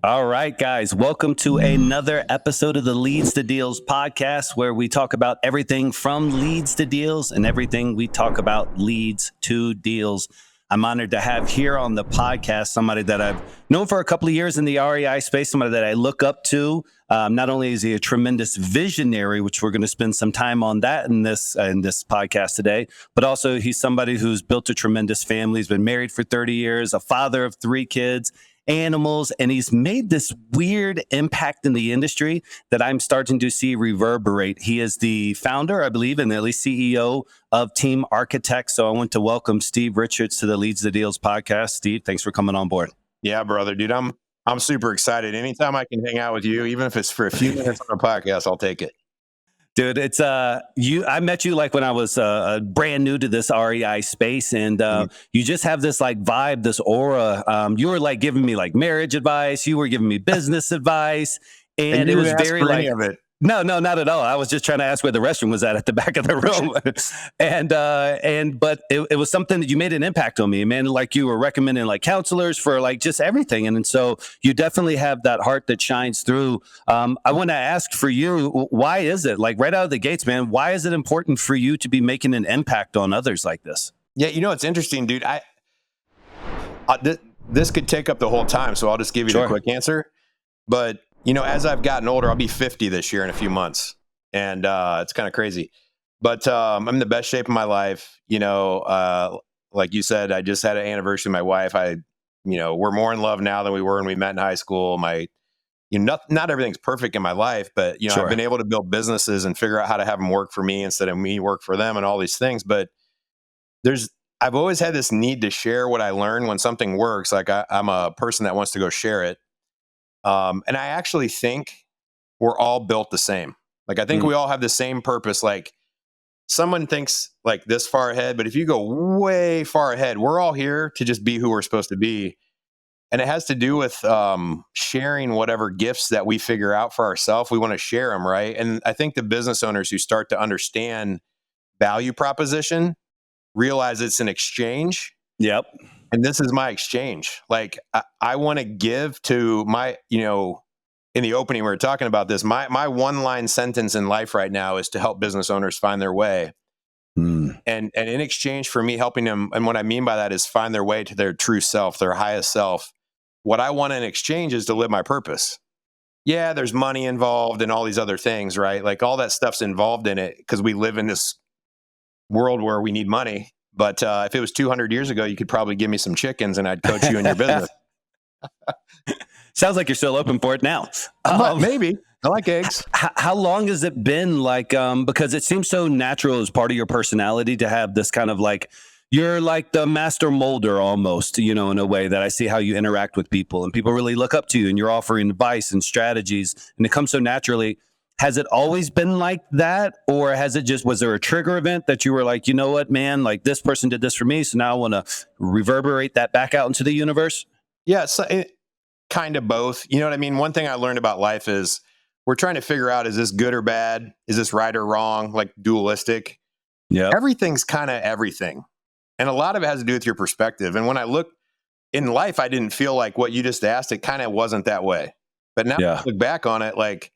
All right, guys, welcome to another episode of the Leads to Deals podcast, where we talk about everything from leads to deals and everything we talk about leads to deals. I'm honored to have here on the podcast somebody that I've known for a couple of years in the REI space, somebody that I look up to. Not only is he a tremendous visionary, which we're going to spend some time on that in this podcast today, but also he's somebody who's built a tremendous family. He's been married for 30 years, a father of 3 kids, animals, and he's made this weird impact in the industry that I'm starting to see reverberate. He is the founder, I believe, and at least CEO of Team Architects. So I want to welcome Steve Richards to the Leads to Deals podcast. Steve, thanks for coming on board. Yeah, brother, dude, I'm super excited. Anytime I can hang out with you, even if it's for a few minutes on a podcast, I'll take it. Dude, it's I met you like when I was brand new to this REI space, and you just have this like vibe, this aura. You were like giving me like marriage advice, you were giving me business advice, and it was very like of it. No, not at all. I was just trying to ask where the restroom was at the back of the room. But it was something that you made an impact on me, man. Like you were recommending like counselors for like just everything. And so you definitely have that heart that shines through. I want to ask for you, why is it like right out of the gates, man, why is it important for you to be making an impact on others like this? Yeah. You know, it's interesting, dude. This could take up the whole time. So I'll just give you the quick answer. But you know, as I've gotten older, I'll be 50 this year in a few months, and it's kind of crazy. But I'm in the best shape of my life. You know, like you said, I just had an anniversary with my wife. We're more in love now than we were when we met in high school. Not everything's perfect in my life, but I've been able to build businesses and figure out how to have them work for me instead of me work for them, and all these things. But I've always had this need to share what I learned when something works. Like I'm a person that wants to go share it. And I actually think we're all built the same. Like, I think we all have the same purpose. Like someone thinks like this far ahead, but if you go way far ahead, we're all here to just be who we're supposed to be. And it has to do with sharing whatever gifts that we figure out for ourselves. We want to share them, right? And I think the business owners who start to understand value proposition realize it's an exchange. Yep. And this is my exchange. Like I want to give to my, in the opening, we were talking about this. My one-line sentence in life right now is to help business owners find their way. And in exchange for me helping them, and what I mean by that is find their way to their true self, their highest self. What I want in exchange is to live my purpose. Yeah, there's money involved and all these other things, right? Like all that stuff's involved in it because we live in this world where we need money. But if it was 200 years ago, you could probably give me some chickens and I'd coach you in your business. Sounds like you're still open for it now. Maybe. I like eggs. How long has it been like, because it seems so natural as part of your personality to have this kind of like, you're like the master molder almost, in a way that I see how you interact with people and people really look up to you and you're offering advice and strategies and it comes so naturally. Has it always been like that? Or was there a trigger event that you were like, you know what, man, like this person did this for me. So now I want to reverberate that back out into the universe? Yeah, so kind of both. You know what I mean? One thing I learned about life is we're trying to figure out, is this good or bad? Is this right or wrong? Like dualistic. Yeah. Everything's kind of everything. And a lot of it has to do with your perspective. And when I look in life, I didn't feel like what you just asked. It kind of wasn't that way. But now I look back on it like,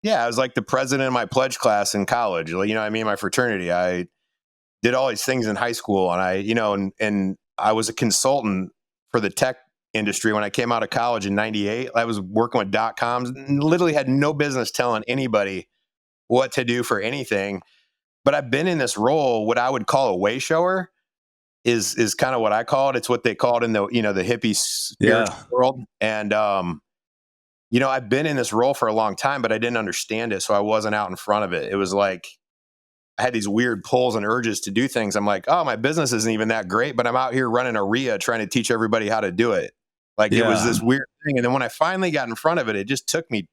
yeah, I was like the president of my pledge class in college. My fraternity. I did all these things in high school, and and I was a consultant for the tech industry when I came out of college in '98. I was working with .coms and literally had no business telling anybody what to do for anything. But I've been in this role, what I would call a way shower, is kind of what I call it. It's what they called in the the hippie spiritual world, and I've been in this role for a long time, but I didn't understand it. So I wasn't out in front of it. It was like, I had these weird pulls and urges to do things. I'm like, oh, my business isn't even that great, but I'm out here running a RIA trying to teach everybody how to do it. Like it was this weird thing. And then when I finally got in front of it, it just took me,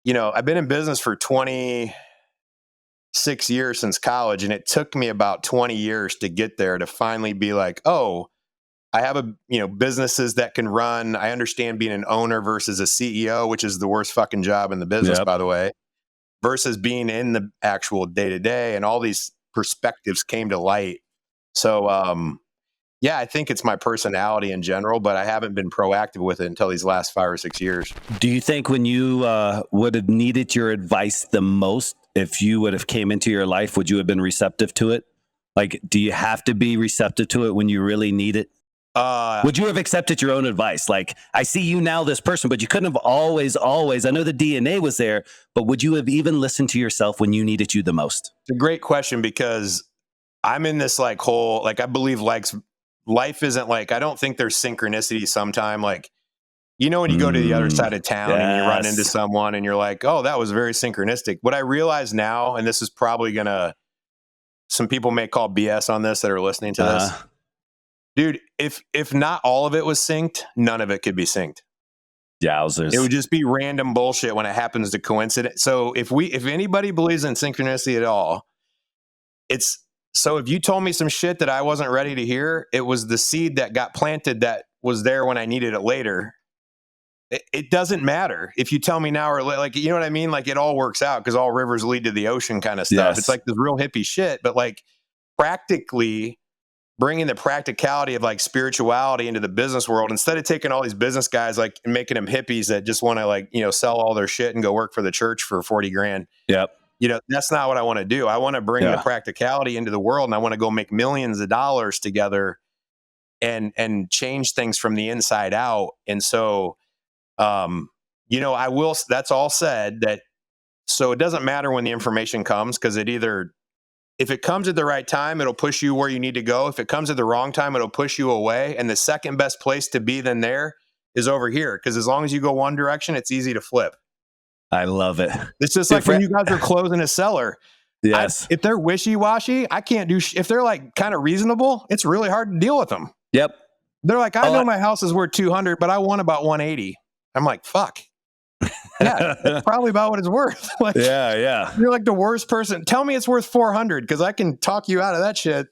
I've been in business for 26 years since college. And it took me about 20 years to get there to finally be like, oh, I have businesses that can run. I understand being an owner versus a CEO, which is the worst fucking job in the business, by the way, versus being in the actual day to day. And all these perspectives came to light. So Yeah, I think it's my personality in general, but I haven't been proactive with it until these last 5 or 6 years. Do you think when you would have needed your advice the most, if you would have came into your life, would you have been receptive to it? Like, do you have to be receptive to it when you really need it? Would you have accepted your own advice? Like, I see you now, this person, but you couldn't have always, I know the DNA was there, but would you have even listened to yourself when you needed you the most? It's a great question because I'm in this like whole, like, I believe like life isn't like, I don't think there's synchronicity sometime. Like, when you go to the other side of town and you run into someone and you're like, oh, that was very synchronistic. What I realize now, and this is probably some people may call BS on this that are listening to this. Dude, if not all of it was synced, none of it could be synced. Yowzers. It would just be random bullshit when it happens to coincidence. So if anybody believes in synchronicity at all, so if you told me some shit that I wasn't ready to hear, it was the seed that got planted that was there when I needed it later. It doesn't matter if you tell me now or like, you know what I mean? Like, it all works out because all rivers lead to the ocean kind of stuff. Yes. It's like this real hippie shit, but like practically bringing the practicality of like spirituality into the business world, instead of taking all these business guys, like making them hippies that just want to like, sell all their shit and go work for the church for 40 grand. Yep. That's not what I want to do. I want to bring the practicality into the world, and I want to go make millions of dollars together and change things from the inside out. And so, I will, that's all said that. So it doesn't matter when the information comes, because if it comes at the right time, it'll push you where you need to go. If it comes at the wrong time, it'll push you away. And the second best place to be than there is over here. Because as long as you go one direction, it's easy to flip. I love it. It's just like when you guys are closing a seller. Yes. If they're wishy-washy, I can't do if they're like kind of reasonable, it's really hard to deal with them. Yep. They're like, I know my house is worth 200, but I want about 180. I'm like, fuck. Yeah, that's probably about what it's worth. Like, yeah. You're like the worst person. Tell me it's worth 400 because I can talk you out of that shit,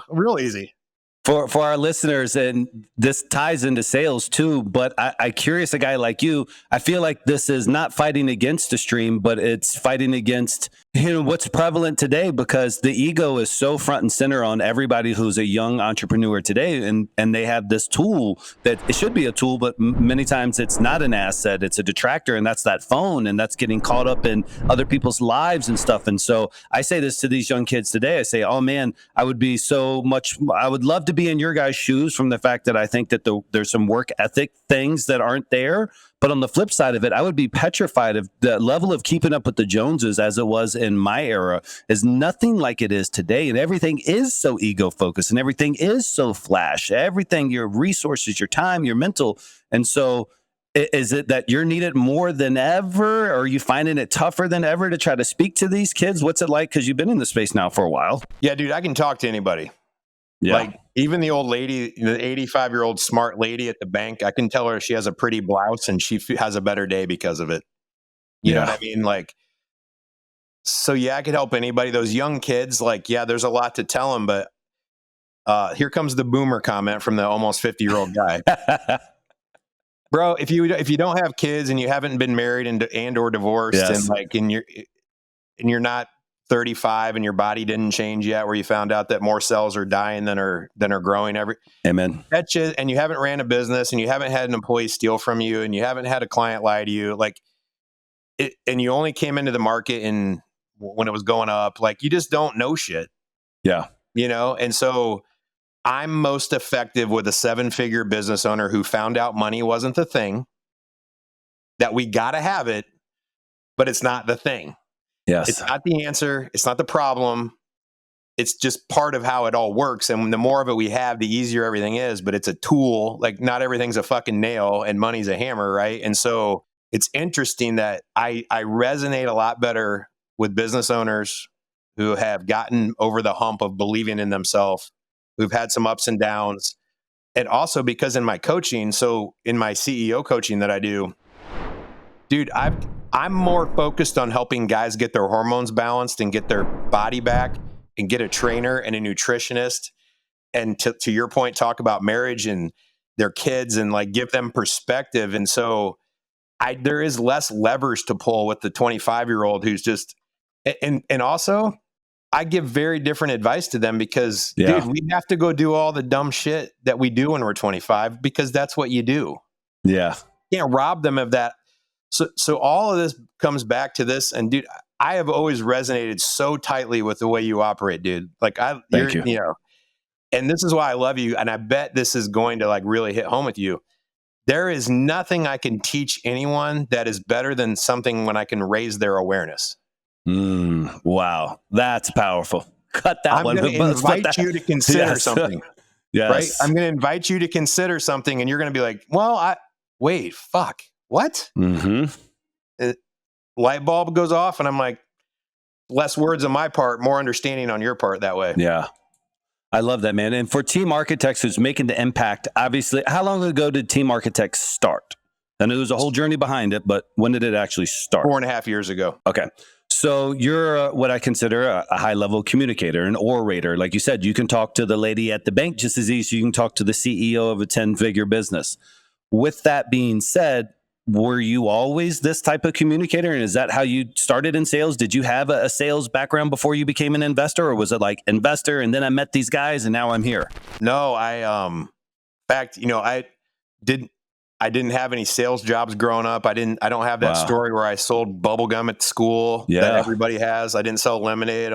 real easy. For our listeners, and this ties into sales too, but I curious a guy like you, I feel like this is not fighting against the stream, but it's fighting against what's prevalent today, because the ego is so front and center on everybody who's a young entrepreneur today, and they have this tool that it should be a tool, but many times it's not an asset, it's a detractor, and that's that phone, and that's getting caught up in other people's lives and stuff. And so I say this to these young kids today, I say, oh man, I would love to be in your guys' shoes, from the fact that I think that there's some work ethic things that aren't there. But on the flip side of it, I would be petrified of the level of keeping up with the Joneses as it was in my era is nothing like it is today. And everything is so ego focused, and everything is so flash, everything, your resources, your time, your mental. And so is it that you're needed more than ever? Or are you finding it tougher than ever to try to speak to these kids? What's it like? Because you've been in the space now for a while. Yeah, dude, I can talk to anybody. Yeah. Like even the old lady, the 85-year-old smart lady at the bank, I can tell her she has a pretty blouse and she has a better day because of it. You know what I mean? Like, so yeah, I could help anybody. Those young kids, like, yeah, there's a lot to tell them, but here comes the boomer comment from the almost 50-year-old guy. Bro, if you don't have kids and you haven't been married and or divorced, and like, and you're not 35 and your body didn't change yet, where you found out that more cells are dying than are growing Amen. And you haven't ran a business, and you haven't had an employee steal from you, and you haven't had a client lie to you, like it, and you only came into the market when it was going up, like, you just don't know shit. Yeah. And so I'm most effective with a 7-figure business owner who found out money wasn't the thing, that we got to have it, but it's not the thing. Yes. It's not the answer. It's not the problem. It's just part of how it all works. And the more of it we have, the easier everything is, but it's a tool. Like, not everything's a fucking nail and money's a hammer, right? And so it's interesting that I resonate a lot better with business owners who have gotten over the hump of believing in themselves, who've had some ups and downs. And also because in my coaching, so in my CEO coaching that I do, dude, I'm more focused on helping guys get their hormones balanced and get their body back, and get a trainer and a nutritionist. And to your point, talk about marriage and their kids and like give them perspective. And so there is less levers to pull with the 25-year-old who's just, and also I give very different advice to them because, dude, we have to go do all the dumb shit that we do when we're 25 because that's what you do. Yeah. You can't rob them of that. So all of this comes back to this. And dude, I have always resonated so tightly with the way you operate, dude. Like Thank you. You know, and this is why I love you. And I bet this is going to like really hit home with you. There is nothing I can teach anyone that is better than something when I can raise their awareness. Wow. That's powerful. Cut that one. I'm going to invite you to consider something. Yes. Right? I'm going to invite you to consider something and you're going to be like, well, wait, fuck, what? Light bulb goes off and I'm like, less words on my part, more understanding on your part that way. Yeah. I love that, man. And for Team Architects who's making the impact, obviously, how long ago did Team Architects start? I know there's a whole journey behind it, but when did it actually start? 4.5 years ago. Okay. So you're what I consider a high-level communicator, an orator. Like you said, you can talk to the lady at the bank just as easy as you can talk to the CEO of a 10-figure business. With that being said, were you always this type of communicator? And is that how you started in sales? Did you have a sales background before you became an investor? Or was it like investor and then I met these guys and now I'm here? No, in fact, you know, I didn't have any sales jobs growing up. I don't have that story where I sold bubble gum at school that everybody has. I didn't sell lemonade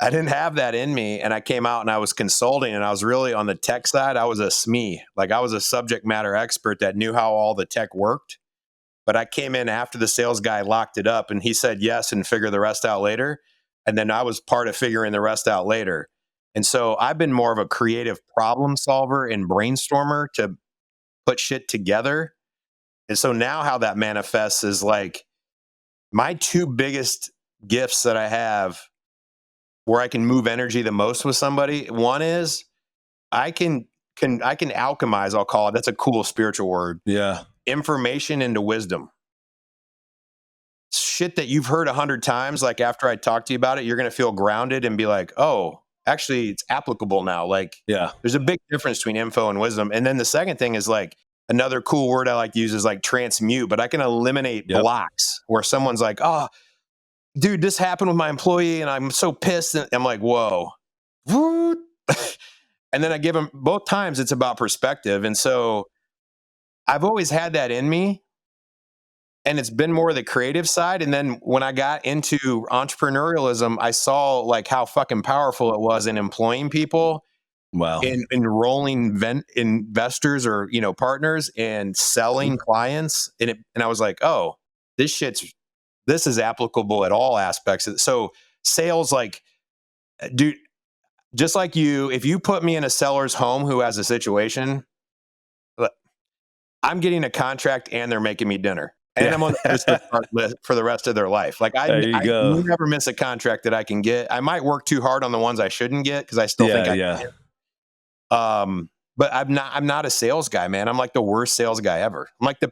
I didn't have that in me. And I came out and I was consulting and I was really on the tech side. I was a SME. Like I was a subject matter expert that knew how all the tech worked. But I came in after the sales guy locked it up and he said yes and figure the rest out later. And then I was part of figuring the rest out later. And so I've been more of a creative problem solver and brainstormer to put shit together. And so now how that manifests is like my two biggest gifts that I have where I can move energy the most with somebody. One is I can alchemize, I'll call it. That's a cool spiritual word. Yeah. Information into wisdom. Shit that you've heard 100 times. Like after I talk to you about it, you're going to feel grounded and be like, oh, actually it's applicable now. Like there's a big difference between info and wisdom. And then the second thing is like another cool word I like to use is like transmute, but I can eliminate blocks where someone's like, oh, dude, this happened with my employee and I'm so pissed. And I'm like, whoa. And then I give them both times it's about perspective. And so I've always had that in me and it's been more the creative side. And then when I got into entrepreneurialism, I saw like how fucking powerful it was in employing people. Wow. In enrolling investors or, you know, partners and selling clients. And I was like, oh, this is applicable at all aspects. So sales, like, dude, just like you, if you put me in a seller's home who has a situation, I'm getting a contract and they're making me dinner. And I'm on the list for the rest of their life. Like I never miss a contract that I can get. I might work too hard on the ones I shouldn't get because I still think I can get. But I'm not a sales guy, man. I'm like the worst sales guy ever. I'm like the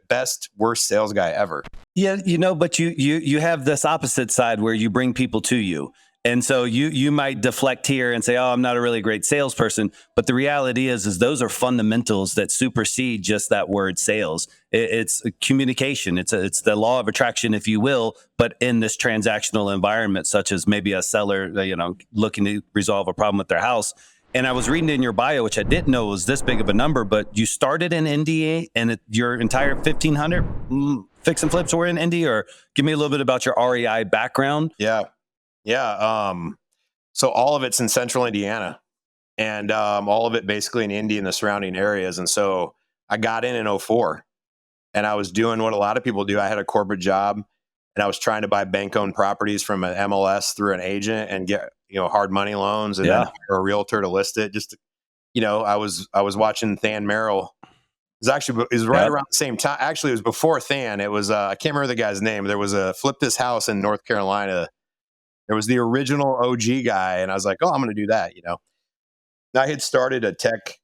worst sales guy ever. Yeah, you know, but you have this opposite side where you bring people to you. And so you might deflect here and say, oh, I'm not a really great salesperson. But the reality is those are fundamentals that supersede just that word sales. It's communication. It's the law of attraction, if you will, but in this transactional environment, such as maybe a seller, you know, looking to resolve a problem with their house. And I was reading in your bio, which I didn't know was this big of a number, but you started in Indy and your entire 1,500 fix and flips were in Indy, or give me a little bit about your REI background. Yeah. So all of it's in central Indiana and all of it basically in Indy and the surrounding areas. And so I got in 2004 and I was doing what a lot of people do. I had a corporate job and I was trying to buy bank-owned properties from an MLS through an agent and get, you know, hard money loans and then hire a realtor to list it. Just, you know, I was watching Than Merrill. It was right around the same time. Actually, it was before Than. It was, I can't remember the guy's name. There was a Flip This House in North Carolina. There was the original OG guy. And I was like, oh, I'm going to do that. You know, I had started a tech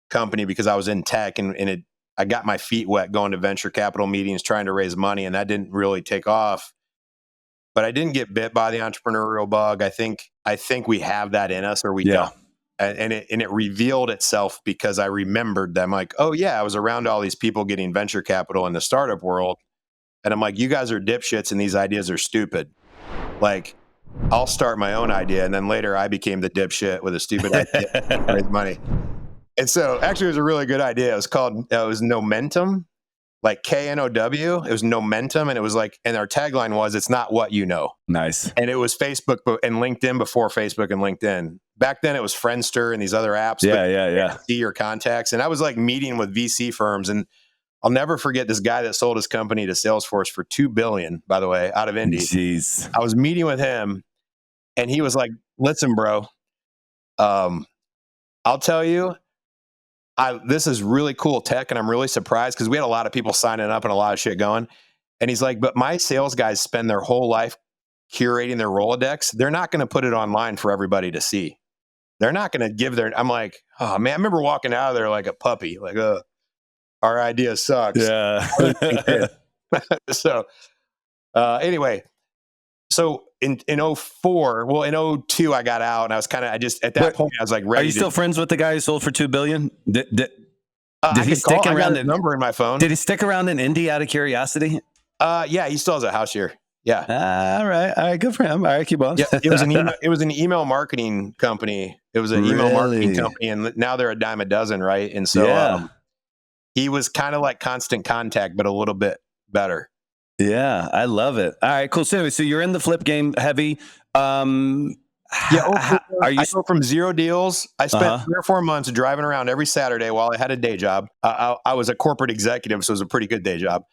company because I was in tech and I got my feet wet going to venture capital meetings, trying to raise money. And that didn't really take off. But I didn't get bit by the entrepreneurial bug. I think we have that in us, or we don't. And it revealed itself because I remembered them. Like, oh yeah, I was around all these people getting venture capital in the startup world, and I'm like, you guys are dipshits, and these ideas are stupid. Like, I'll start my own idea. And then later I became the dipshit with a stupid idea to raise money. And so actually it was a really good idea. It was called, it was Momentum, like KNOW. It was Momentum. And it was like, and our tagline was, it's not what you know. Nice. And it was Facebook and LinkedIn before Facebook and LinkedIn. Back then it was Friendster and these other apps. Yeah. See your contacts. And I was like meeting with VC firms, and I'll never forget this guy that sold his company to Salesforce for $2 billion, by the way, out of Indy. Jeez. I was meeting with him and he was like, listen, bro, I'll tell you, this is really cool tech, and I'm really surprised because we had a lot of people signing up and a lot of shit going. And he's like, but my sales guys spend their whole life curating their Rolodex. They're not going to put it online for everybody to see. They're not going to give I'm like, oh man, I remember walking out of there like a puppy, like, our idea sucks. Yeah. So anyway, so in 04, well, in 02, I got out, and I was at that point, I was like, ready. Are you still friends with the guy who sold for $2 billion? Did he stick around? I got his number in my phone. Did he stick around in Indy out of curiosity? Yeah, he still has a house here. Yeah. All right. Good for him. All right, keep on. Yeah, it was an email marketing company. It was an email marketing company, and now they're a dime a dozen, right? And so he was kind of like Constant Contact, but a little bit better. Yeah, I love it. All right, cool. So anyway, so you're in the flip game heavy. I go from 0 deals. I spent 3 or 4 months driving around every Saturday while I had a day job. I was a corporate executive, so it was a pretty good day job.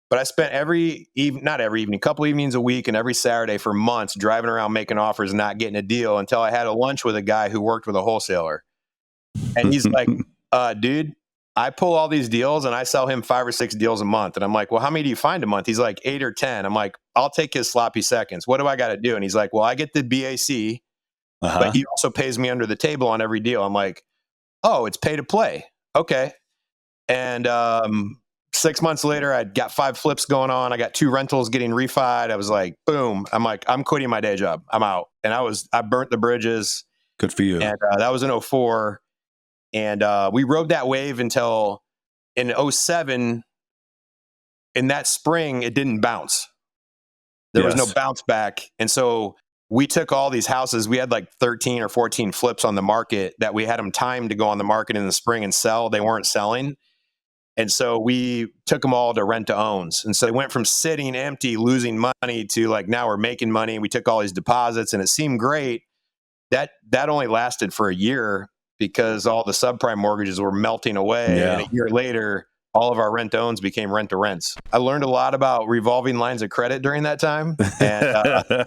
But I spent not every evening, a couple evenings a week and every Saturday for months driving around making offers and not getting a deal until I had a lunch with a guy who worked with a wholesaler. And he's like, dude, I pull all these deals and I sell him 5 or 6 deals a month. And I'm like, well, how many do you find a month? He's like 8 or 10. I'm like, I'll take his sloppy seconds. What do I got to do? And he's like, well, I get the BAC, but he also pays me under the table on every deal. I'm like, oh, it's pay to play. Okay. And 6 months later, I'd got 5 flips going on. I got 2 rentals getting refied. I was like, boom. I'm like, I'm quitting my day job. I'm out. And I burnt the bridges. Good for you. And that was in 04. And we rode that wave until in 07, in that spring, it didn't bounce. There was no bounce back. And so we took all these houses. We had like 13 or 14 flips on the market that we had them timed to go on the market in the spring and sell. They weren't selling. And so we took them all to rent to owns. And so they went from sitting empty, losing money to like, now we're making money. We took all these deposits and it seemed great. That only lasted for a year because all the subprime mortgages were melting away. Yeah. And a year later, all of our rent to owns became rent to rents. I learned a lot about revolving lines of credit during that time. And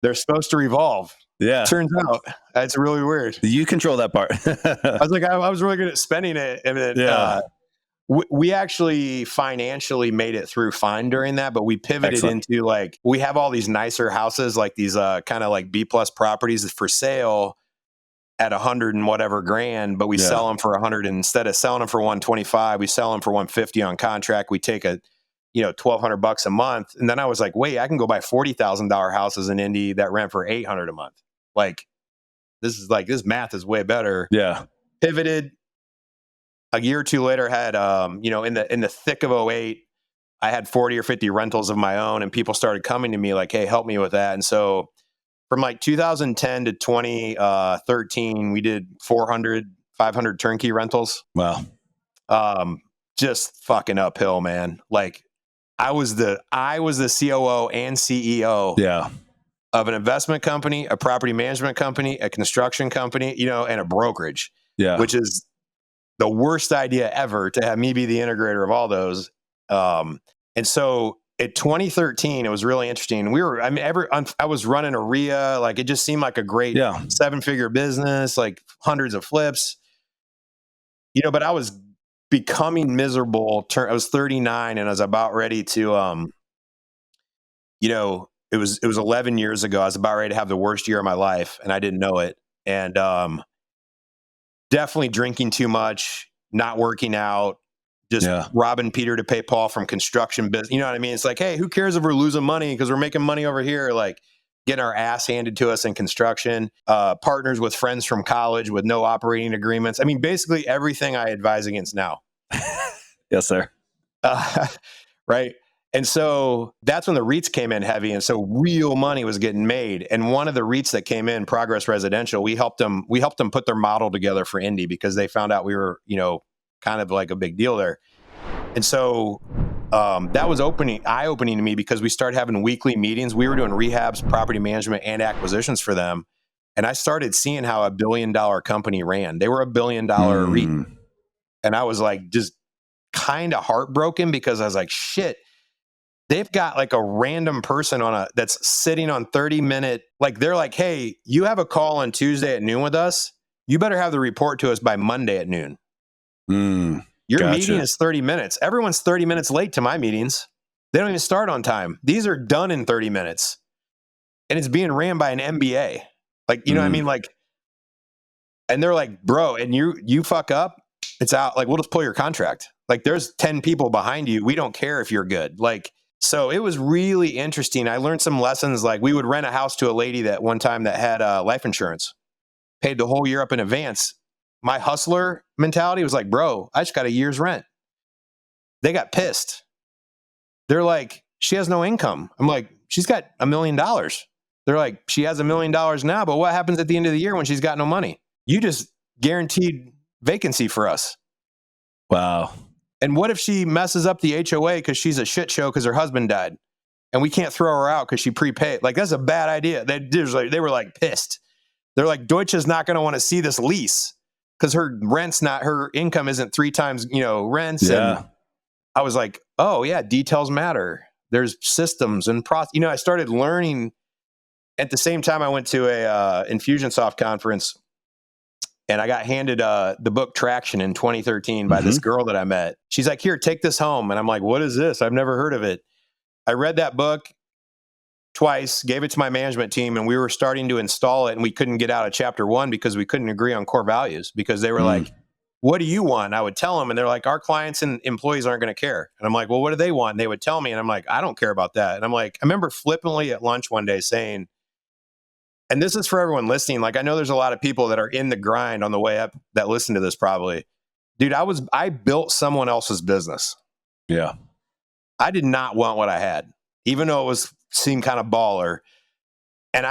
they're supposed to revolve. Yeah. Turns out it's really weird. You control that part. I was like, I was really good at spending it. And then we actually financially made it through fine during that, but we pivoted into like, we have all these nicer houses, like these kind of like B+ properties for sale at 100 and whatever grand, but we sell them for 100. Instead of selling them for 125, we sell them for 150 on contract. We take $1,200 a month. And then I was like, wait, I can go buy $40,000 houses in Indy that rent for $800 a month. Like, this math is way better. Yeah. Pivoted. A year or two later, had in the thick of 08, I had 40 or 50 rentals of my own, and people started coming to me like, "Hey, help me with that." And so, from like 2010 to 2013, we did 400, 500 turnkey rentals. Wow, just fucking uphill, man. Like, I was the COO and CEO, of an investment company, a property management company, a construction company, and a brokerage, which is the worst idea ever to have me be the integrator of all those. And so at 2013, it was really interesting. I was running a RIA, like it just seemed like a great 7-figure business, like hundreds of flips, but I was becoming miserable. I was 39 and I was about ready to, it was 11 years ago. I was about ready to have the worst year of my life and I didn't know it. And, definitely drinking too much, not working out, just robbing Peter to pay Paul from construction business. You know what I mean? It's like, hey, who cares if we're losing money because we're making money over here? Like getting our ass handed to us in construction, partners with friends from college with no operating agreements. I mean, basically everything I advise against now. Yes, sir. Right. And so that's when the REITs came in heavy. And so real money was getting made. And one of the REITs that came in, Progress Residential, we helped them put their model together for Indy because they found out we were, kind of like a big deal there. And so that was eye-opening to me because we started having weekly meetings. We were doing rehabs, property management, and acquisitions for them. And I started seeing how a $1 billion company ran. They were a $1 billion REIT. And I was like, just kind of heartbroken because I was like, shit, they've got like a random person that's sitting on 30-minute, like they're like, hey, you have a call on Tuesday at noon with us. You better have the report to us by Monday at noon. Your meeting is 30 minutes. Everyone's 30 minutes late to my meetings. They don't even start on time. These are done in 30 minutes. And it's being ran by an MBA. Like, you know what I mean? Like, and they're like, bro, and you fuck up, it's out. Like, we'll just pull your contract. Like, there's 10 people behind you. We don't care if you're good. Like, so it was really interesting. I learned some lessons. Like, we would rent a house to a lady that one time that had life insurance, paid the whole year up in advance. My hustler mentality was like, bro, I just got a year's rent. They got pissed. They're like, she has no income. I'm like, she's got $1 million. They're like, she has $1 million now, but what happens at the end of the year when she's got no money? You just guaranteed vacancy for us. Wow. And what if she messes up the HOA because she's a shit show because her husband died and we can't throw her out because she prepaid? Like, that's a bad idea. They were like pissed. They're like, Deutsche is not going to want to see this lease because her income isn't 3 times, rents. Yeah. And I was like, oh yeah, details matter. There's systems and I started learning. At the same time, I went to a Infusionsoft conference and I got handed the book Traction in 2013 by this girl that I met. She's like, here, take this home. And I'm like, what is this? I've never heard of it. I read that book twice, gave it to my management team, and we were starting to install it. And we couldn't get out of chapter 1 because we couldn't agree on core values because they were like, what do you want? I would tell them. And they're like, our clients and employees aren't going to care. And I'm like, well, what do they want? And they would tell me. And I'm like, I don't care about that. And I'm like, I remember flippantly at lunch one day saying, and this is for everyone listening. Like, I know there's a lot of people that are in the grind on the way up that listen to this probably. Dude, I built someone else's business. Yeah. I did not want what I had, even though it seemed kind of baller. And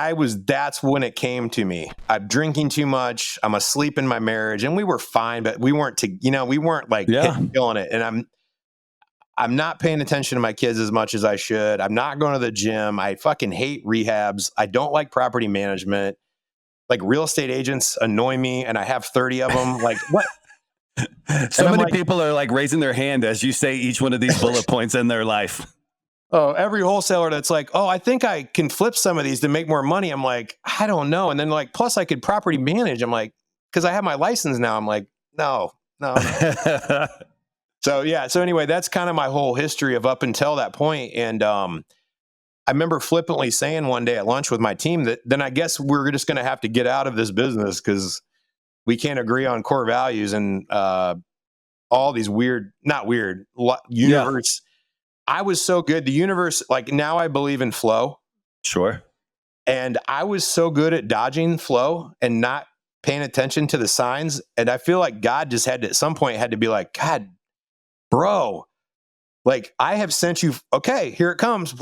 that's when it came to me. I'm drinking too much. I'm asleep in my marriage, and we were fine, but we weren't like killing it. And I'm not paying attention to my kids as much as I should. I'm not going to the gym. I fucking hate rehabs. I don't like property management. Like, real estate agents annoy me, and I have 30 of them. Like, what? So many people are like raising their hand as you say each one of these bullet points in their life. Oh, every wholesaler that's like, oh, I think I can flip some of these to make more money. I'm like, I don't know. And then like, plus I could property manage. I'm like, because I have my license now. I'm like, no. So yeah. So anyway, that's kind of my whole history of up until that point. And I remember flippantly saying one day at lunch with my team that then I guess we're just going to have to get out of this business because we can't agree on core values and all these universe. Yeah. I was so good. The universe, like, now I believe in flow. Sure. And I was so good at dodging flow and not paying attention to the signs. And I feel like God just at some point had to be like, God, bro, like, I have sent you, okay, here it comes.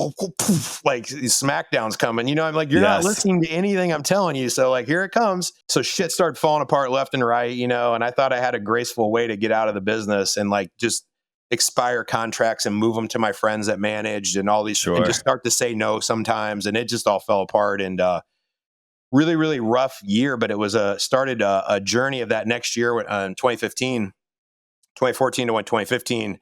Like, SmackDown's coming. I'm like, you're not listening to anything I'm telling you. So like, here it comes. So shit started falling apart left and right, and I thought I had a graceful way to get out of the business and like just expire contracts and move them to my friends that managed and all these, and just start to say no sometimes. And it just all fell apart, and really, really rough year. But it was started a journey of that next year in 2014 to 2015.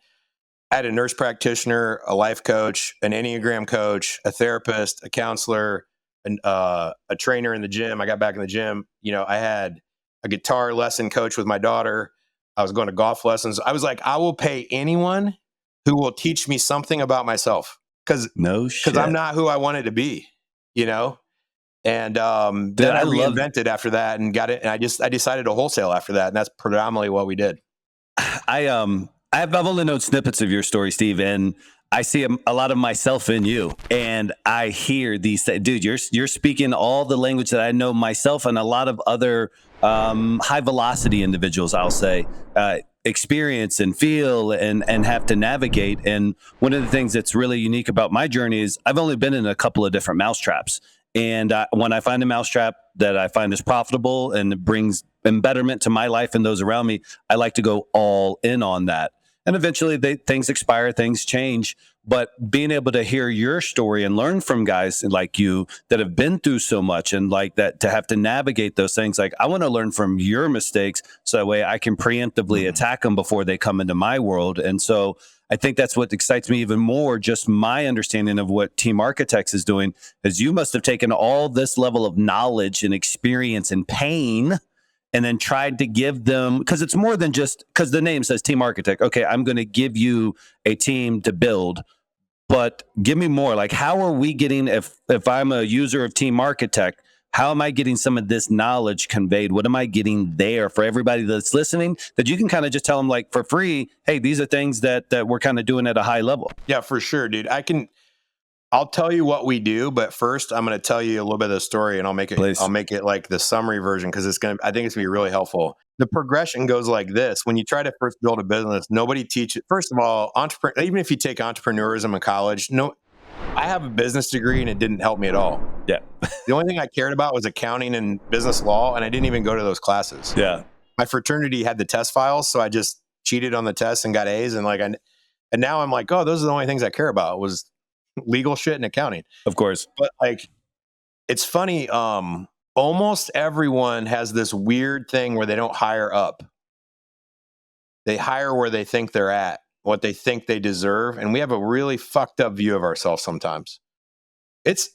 I had a nurse practitioner, a life coach, an Enneagram coach, a therapist, a counselor, a trainer in the gym. I got back in the gym. I had a guitar lesson coach with my daughter. I was going to golf lessons. I was like, I will pay anyone who will teach me something about myself because I'm not who I wanted to be, And then I reinvented after that and got it. And I decided to wholesale after that. And that's predominantly what we did. I've only known snippets of your story, Steve, and I see a lot of myself in you. And I hear these, dude, you're speaking all the language that I know myself and a lot of other high velocity individuals, I'll say. experience and feel and have to navigate. And one of the things that's really unique about my journey is I've only been in a couple of different mousetraps. And when I find a mousetrap that I find is profitable and it brings betterment to my life and those around me, I like to go all in on that. And eventually things expire, things change. But being able to hear your story and learn from guys like you that have been through so much and like that to have to navigate those things, like I want to learn from your mistakes so that way I can preemptively attack them before they come into my world. And so I think that's what excites me even more. Just my understanding of what Team Architects is doing is you must have taken all this level of knowledge and experience and pain and then tried to give them, because it's more than just, because the name says Team Architect. Okay, I'm going to give you a team to build, but give me more. Like, how are we getting, if I'm a user of Team Architect, how am I getting some of this knowledge conveyed? What am I getting there for everybody that's listening that you can kind of just tell them like for free, hey, these are things that we're kind of doing at a high level? Yeah, for sure, dude. I'll tell you what we do, but first I'm going to tell you a little bit of the story and I'll make it like the summary version because I think it's going to be really helpful. The progression goes like this. When you try to first build a business, nobody teaches. First of all, even if you take entrepreneurism in college, I have a business degree and it didn't help me at all. Yeah. The only thing I cared about was accounting and business law, and I didn't even go to those classes. Yeah. My fraternity had the test files, so I just cheated on the tests and got A's, and now I'm like, oh, those are the only things I care about was legal shit and accounting. Of course. But like, it's funny. Almost everyone has this weird thing where they don't hire up. They hire where they think they're at, what they think they deserve. And we have a really fucked up view of ourselves sometimes. It's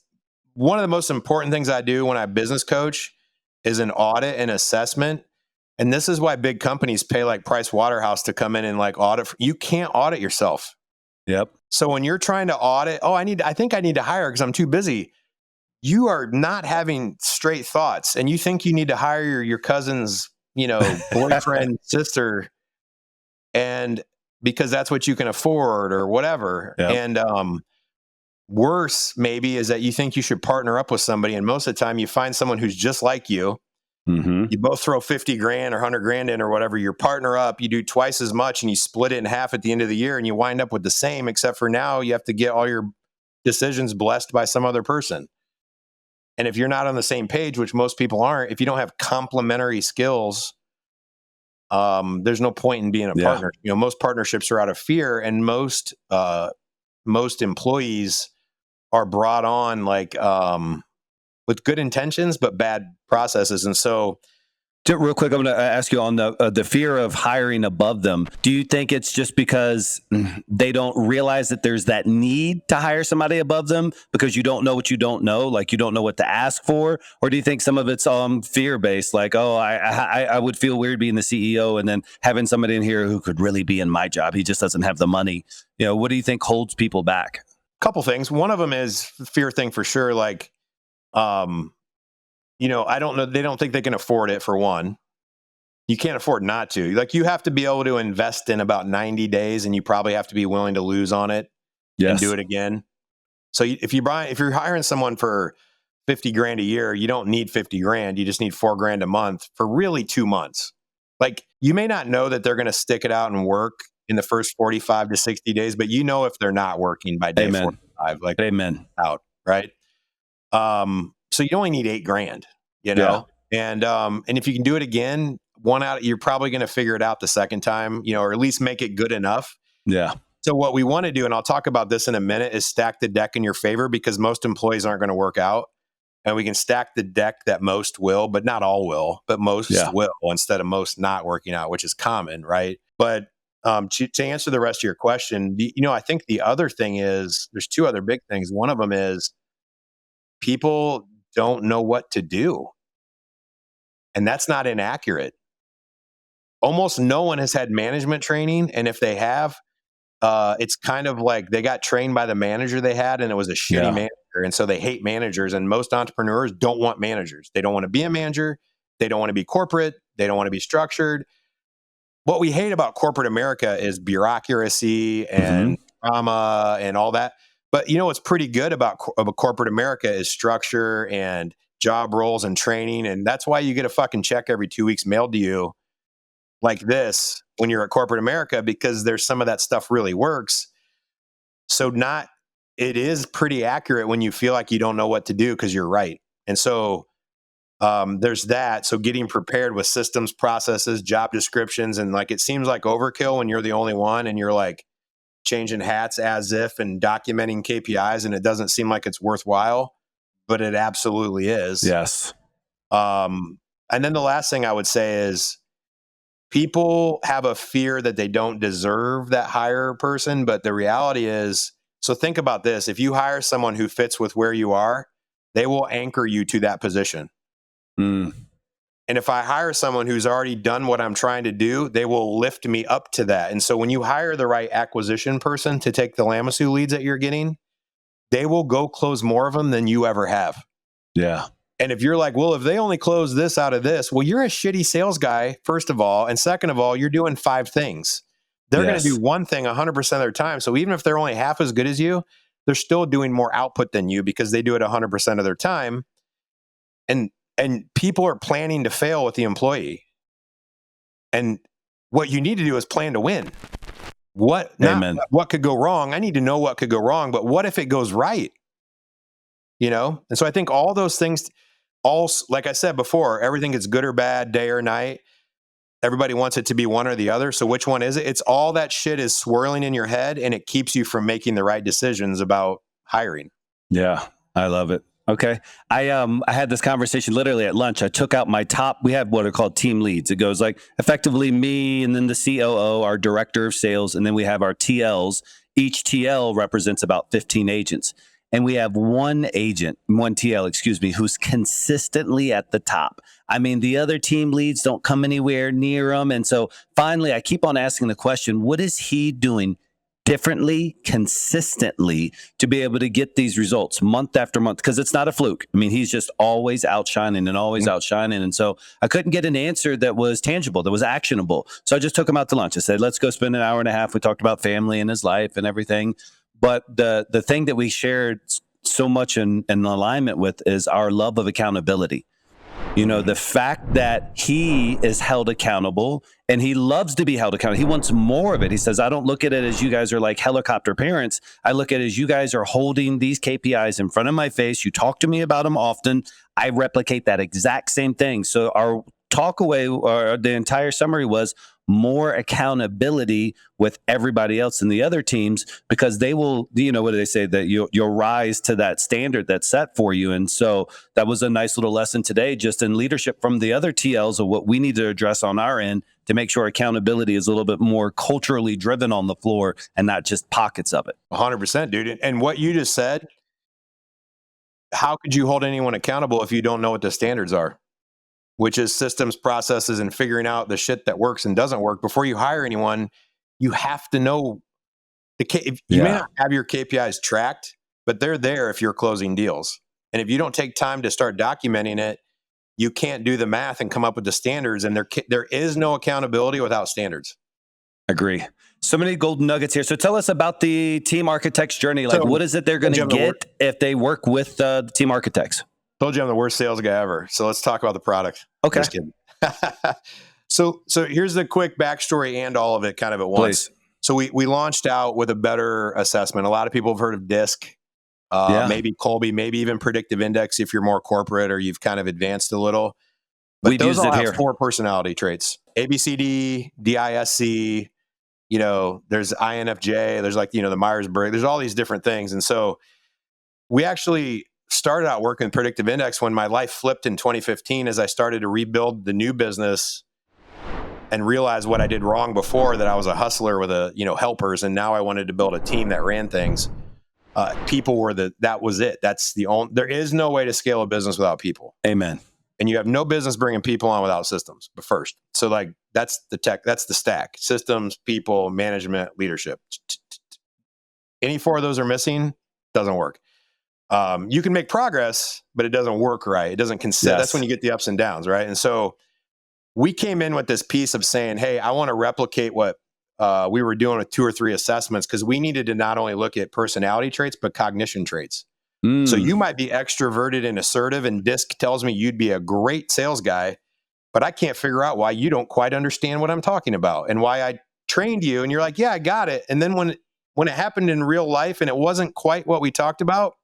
one of the most important things I do when I business coach is an audit and assessment. And this is why big companies pay like Price Waterhouse to come in and like audit. You can't audit yourself. Yep. So when you're trying to audit, I think I need to hire because I'm too busy. You are not having straight thoughts, and you think you need to hire your cousin's, boyfriend, sister, and because that's what you can afford or whatever. Yep. And worse maybe is that you think you should partner up with somebody, and most of the time you find someone who's just like you. Mm-hmm. You both throw 50 grand or 100 grand in or whatever, you partner up, you do twice as much and you split it in half at the end of the year and you wind up with the same, except for now you have to get all your decisions blessed by some other person. And if you're not on the same page, which most people aren't, if you don't have complementary skills, there's no point in being a partner. Most partnerships are out of fear, and most employees are brought on like with good intentions but bad processes. And so, real quick, I'm going to ask you on the fear of hiring above them. Do you think it's just because they don't realize that there's that need to hire somebody above them because you don't know what you don't know, like you don't know what to ask for? Or do you think some of it's fear-based, like, oh, I would feel weird being the CEO and then having somebody in here who could really be in my job. He just doesn't have the money. What do you think holds people back? A couple things. One of them is the fear thing for sure. Like, I don't know. They don't think they can afford it, for one. You can't afford not to. Like, you have to be able to invest in about 90 days and you probably have to be willing to lose on it and do it again. So if you're hiring someone for 50 grand a year, you don't need 50 grand. You just need 4 grand a month for really 2 months. Like, you may not know that they're going to stick it out and work in the first 45 to 60 days, but if they're not working by day 45, like, amen, out, right? So you only need 8 grand, and if you can do it again, you're probably going to figure it out the second time, or at least make it good enough. Yeah. So what we want to do, and I'll talk about this in a minute, is stack the deck in your favor, because most employees aren't going to work out, and we can stack the deck that most will, but not all will, but most will, instead of most not working out, which is common, right? But to answer the rest of your question, I think the other thing is there's 2 other big things. One of them is people don't know what to do. And that's not inaccurate. Almost no one has had management training. And if they have, it's kind of like they got trained by the manager they had and it was a shitty manager. And so they hate managers. And most entrepreneurs don't want managers. They don't want to be a manager. They don't want to be corporate. They don't want to be structured. What we hate about corporate America is bureaucracy and drama and all that. But what's pretty good about corporate America is structure and job roles and training. And that's why you get a fucking check every 2 weeks mailed to you. like this when you're at corporate America, because there's some of that stuff really works. So it is pretty accurate when you feel like you don't know what to do because you're right. And so there's that. So getting prepared with systems, processes, job descriptions, and like it seems like overkill when you're the only one and you're like changing hats as if and documenting KPIs, and it doesn't seem like it's worthwhile, but it absolutely is. Yes. And then the last thing I would say is people have a fear that they don't deserve that hire person, but the reality is, so think about this. If you hire someone who fits with where you are, they will anchor you to that position. Mm. And if I hire someone who's already done what I'm trying to do, they will lift me up to that. And so when you hire the right acquisition person to take the Lamasu leads that you're getting, they will go close more of them than you ever have. Yeah. And if you're like, well, if they only close this out of this, well, you're a shitty sales guy, first of all. And second of all, you're doing 5 things. They're going to do one thing 100% of their time. So even if they're only half as good as you, they're still doing more output than you because they do it 100% of their time. And people are planning to fail with the employee. And what you need to do is plan to win. What could go wrong? I need to know what could go wrong, but what if it goes right? And so I think all those things, like I said before, everything is good or bad, day or night. Everybody wants it to be one or the other. So which one is it? It's all that shit is swirling in your head, and it keeps you from making the right decisions about hiring. Yeah, I love it. Okay. I had this conversation literally at lunch. I took out my top, we have what are called team leads. It goes like effectively me and then the COO, our director of sales, and then we have our TLs. Each TL represents about 15 agents. And we have one TL, who's consistently at the top. I mean, the other team leads don't come anywhere near him. And so finally, I keep on asking the question, what is he doing differently, consistently to be able to get these results month after month? Because it's not a fluke. I mean, he's just always outshining and always outshining. And so I couldn't get an answer that was tangible, that was actionable. So I just took him out to lunch. I said, let's go spend an hour and a half. We talked about family and his life and everything. But the thing that we shared so much in alignment with is our love of accountability. The fact that he is held accountable and he loves to be held accountable. He wants more of it. He says, I don't look at it as you guys are like helicopter parents. I look at it as you guys are holding these KPIs in front of my face. You talk to me about them often. I replicate that exact same thing. So our talk away, or the entire summary was more accountability with everybody else in the other teams, because they will, what do they say, that you'll rise to that standard that's set for you. And so that was a nice little lesson today, just in leadership from the other TLs of what we need to address on our end to make sure accountability is a little bit more culturally driven on the floor and not just pockets of it. 100%, dude. And what you just said, how could you hold anyone accountable if you don't know what the standards are? Which is systems, processes, and figuring out the shit that works and doesn't work. Before you hire anyone, you have to know you may not have your KPIs tracked, but they're there if you're closing deals. And if you don't take time to start documenting it, you can't do the math and come up with the standards. And there is no accountability without standards. Agree. So many golden nuggets here. So tell us about the team architects journey. Like, what is it they're going to get if they work with the team architects? Told you I'm the worst sales guy ever. So let's talk about the product. Okay. Just kidding. So here's the quick backstory and all of it kind of at once. Please. So we launched out with a better assessment. A lot of people have heard of DISC, maybe Colby, maybe even predictive index if you're more corporate or you've kind of advanced a little. But We've those used all it have here. 4 personality traits: ABCD, DISC. There's INFJ. There's the Myers-Briggs. There's all these different things. And so we actually started out working predictive index when my life flipped in 2015 as I started to rebuild the new business and realized what I did wrong before, that I was a hustler with helpers. And now I wanted to build a team that ran things. People were that was it. There is no way to scale a business without people. Amen. And you have no business bringing people on without systems, but first. So that's the tech, that's the stack: systems, people, management, leadership. Any 4 of those are missing, doesn't work. You can make progress, but it doesn't work right. It doesn't consider. Yes. That's when you get the ups and downs, right? And so we came in with this piece of saying, hey, I want to replicate what we were doing with 2 or 3 assessments, because we needed to not only look at personality traits, but cognition traits. So you might be extroverted and assertive, and DISC tells me you'd be a great sales guy, but I can't figure out why you don't quite understand what I'm talking about and why I trained you. And you're like, yeah, I got it. And then when it happened in real life and it wasn't quite what we talked about,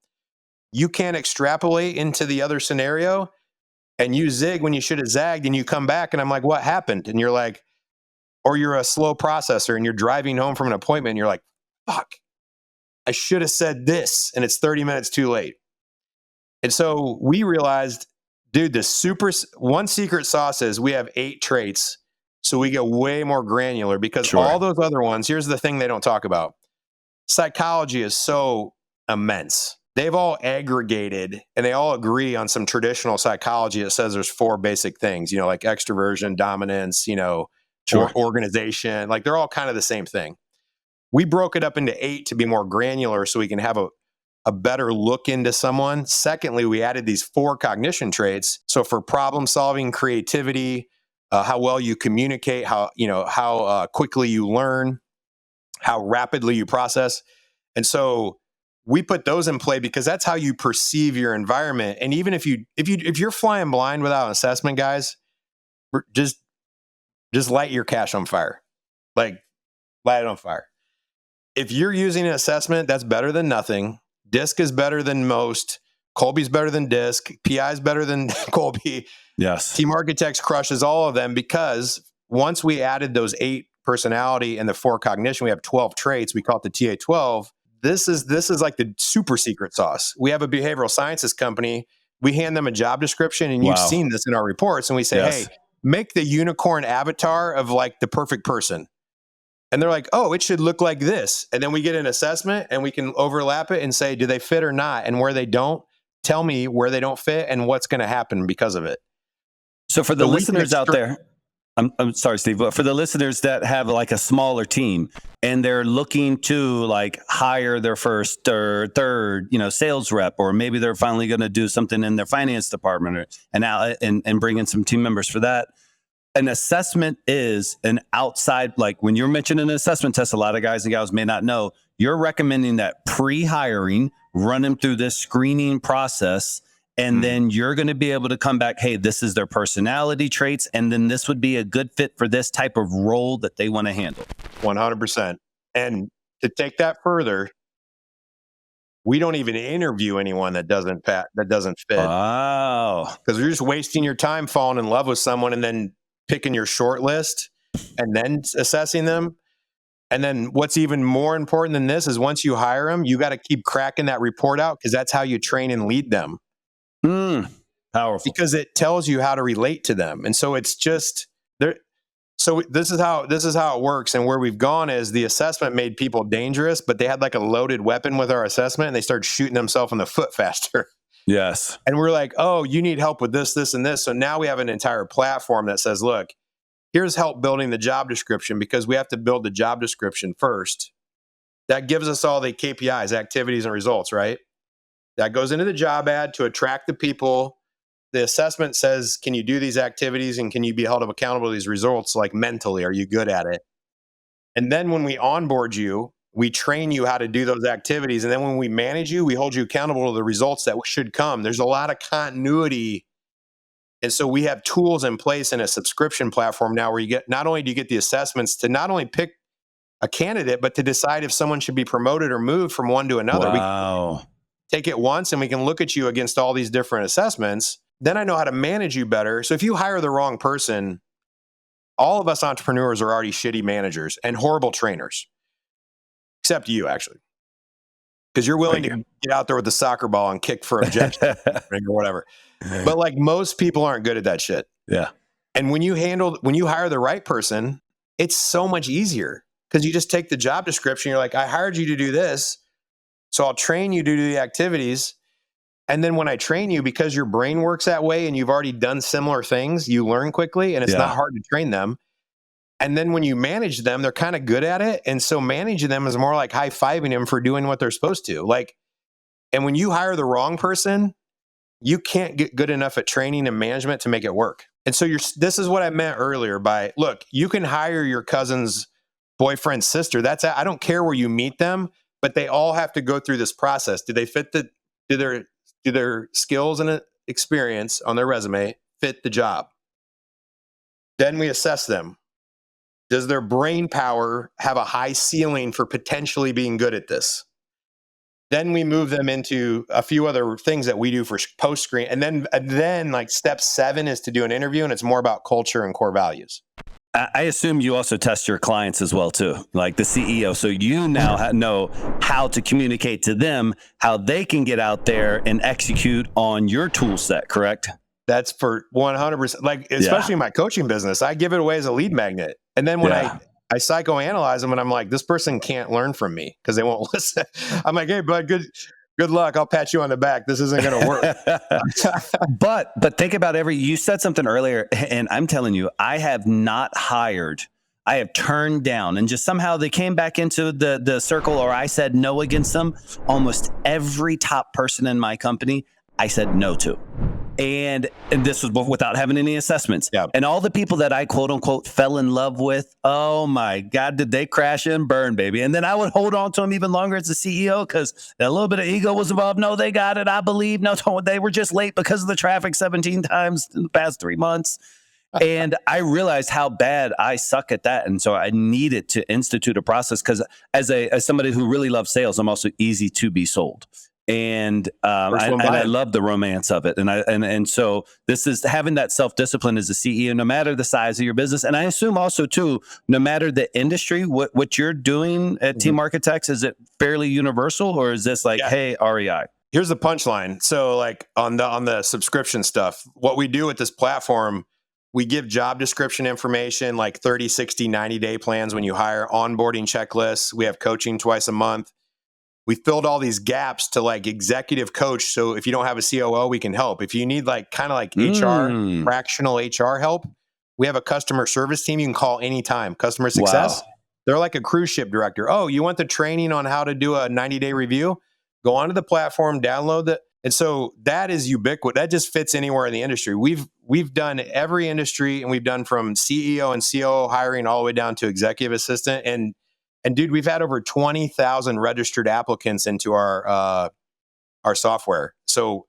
you can't extrapolate into the other scenario and you zig when you should have zagged, and you come back and I'm like, what happened? And you're like, or you're a slow processor and you're driving home from an appointment and you're like, fuck, I should have said this, and it's 30 minutes too late. And so we realized, dude, one secret sauce is we have 8 traits. So we get way more granular because all those other ones, here's the thing they don't talk about. Psychology is so immense. They've all aggregated and they all agree on some traditional psychology. It says there's 4 basic things, like extroversion, dominance, organization. Like they're all kind of the same thing. We broke it up into 8 to be more granular so we can have a better look into someone. Secondly, we added these 4 cognition traits. So for problem solving, creativity, how well you communicate, how quickly you learn, how rapidly you process. And so we put those in play because that's how you perceive your environment. And even if you're flying blind without an assessment, guys, just light your cash on fire. Like light it on fire. If you're using an assessment, that's better than nothing. DISC is better than most. Colby's better than DISC. PI is better than Colby. Yes. Team Architects crushes all of them because once we added those 8 personality and the 4 cognition, we have 12 traits. We call it the TA12. This is like the super secret sauce. We have a behavioral sciences company. We hand them a job description, and you've seen this in our reports. And we say, hey, make the unicorn avatar of like the perfect person. And they're like, oh, it should look like this. And then we get an assessment and we can overlap it and say, do they fit or not? And where they don't, tell me where they don't fit and what's going to happen because of it. So for the listeners out there, I'm sorry, Steve, but for the listeners that have like a smaller team and they're looking to like hire their first or third, sales rep, or maybe they're finally going to do something in their finance department and bring in some team members for that. An assessment is an outside, like when you're mentioning an assessment test, a lot of guys and gals may not know, you're recommending that pre-hiring, run them through this screening process, and then you're going to be able to come back, hey, this is their personality traits, and then this would be a good fit for this type of role that they want to handle. 100%. And to take that further, we don't even interview anyone that doesn't fit. Wow. Because you're just wasting your time falling in love with someone and then picking your short list and then assessing them. And then what's even more important than this is once you hire them, you got to keep cracking that report out because that's how you train and lead them. Powerful. Because it tells you how to relate to them. And so it's just there. So this is how it works. And where we've gone is the assessment made people dangerous, but they had like a loaded weapon with our assessment and they started shooting themselves in the foot faster. Yes. And we're like, oh, you need help with this, this, and this. So now we have an entire platform that says, look, here's help building the job description because we have to build the job description first. That gives us all the KPIs, activities, and results, right? That goes into the job ad to attract the people. The assessment says, can you do these activities and can you be held accountable to these results? Like mentally, are you good at it? And then when we onboard you, we train you how to do those activities. And then when we manage you, we hold you accountable to the results that should come. There's a lot of continuity. And so we have tools in place in a subscription platform now where you get, not only do you get the assessments to not only pick a candidate, but to decide if someone should be promoted or moved from one to another. Wow. We take it once and we can look at you against all these different assessments. Then I know how to manage you better. So if you hire the wrong person, all of us entrepreneurs are already shitty managers and horrible trainers. Except you, actually. Because you're willing to get out there with the soccer ball and kick for objection or whatever. But like most people aren't good at that shit. Yeah. And when you hire the right person, it's so much easier because you just take the job description. You're like, I hired you to do this. So I'll train you to do the activities. And then when I train you, because your brain works that way and you've already done similar things, you learn quickly and it's not hard to train them. And then when you manage them, they're kind of good at it. And so managing them is more like high-fiving them for doing what they're supposed to. Like, and when you hire the wrong person, you can't get good enough at training and management to make it work. And so this is what I meant earlier by, look, you can hire your cousin's boyfriend's sister. I don't care where you meet them, but they all have to go through this process. Do they fit do their skills and experience on their resume fit the job? Then we assess them. Does their brain power have a high ceiling for potentially being good at this? Then we move them into a few other things that we do for post screen. And then like step 7 is to do an interview, and it's more about culture and core values. I assume you also test your clients as well, too, like the CEO. So you now know how to communicate to them, how they can get out there and execute on your tool set, correct? That's for 100%. Like, especially in my coaching business, I give it away as a lead magnet. And then when I psychoanalyze them and I'm like, this person can't learn from me because they won't listen. I'm like, hey, bud, good luck. I'll pat you on the back. This isn't going to work. But think about you said something earlier, and I'm telling you, I have turned down, and just somehow they came back into the circle, or I said no against them. Almost every top person in my company, I said no to. And this was without having any assessments. Yeah. And all the people that I quote unquote fell in love with, oh my God, did they crash and burn, baby? And then I would hold on to them even longer as the CEO because a little bit of ego was involved. No, they got it. I believe. No, they were just late because of the traffic 17 times in the past 3 months. And I realized how bad I suck at that. And so I needed to institute a process because as somebody who really loves sales, I'm also easy to be sold. And I love the romance of it. And so this is having that self-discipline as a CEO, no matter the size of your business. And I assume also too, no matter the industry, what you're doing at Team Architects, is it fairly universal, or is this like, hey, REI? Here's the punchline. So like on the subscription stuff, what we do with this platform, we give job description information, like 30, 60, 90-day plans when you hire, onboarding checklists. We have coaching twice a month. We filled all these gaps to like executive coach. So if you don't have a COO, we can help. If you need like kind of like HR, fractional HR help, we have a customer service team you can call anytime. Customer success. Wow. They're like a cruise ship director. Oh, you want the training on how to do a 90-day review? Go onto the platform, download it. And so that is ubiquitous. That just fits anywhere in the industry. We've done every industry, and we've done from CEO and COO hiring all the way down to executive assistant. And dude, we've had over 20,000 registered applicants into our software. So,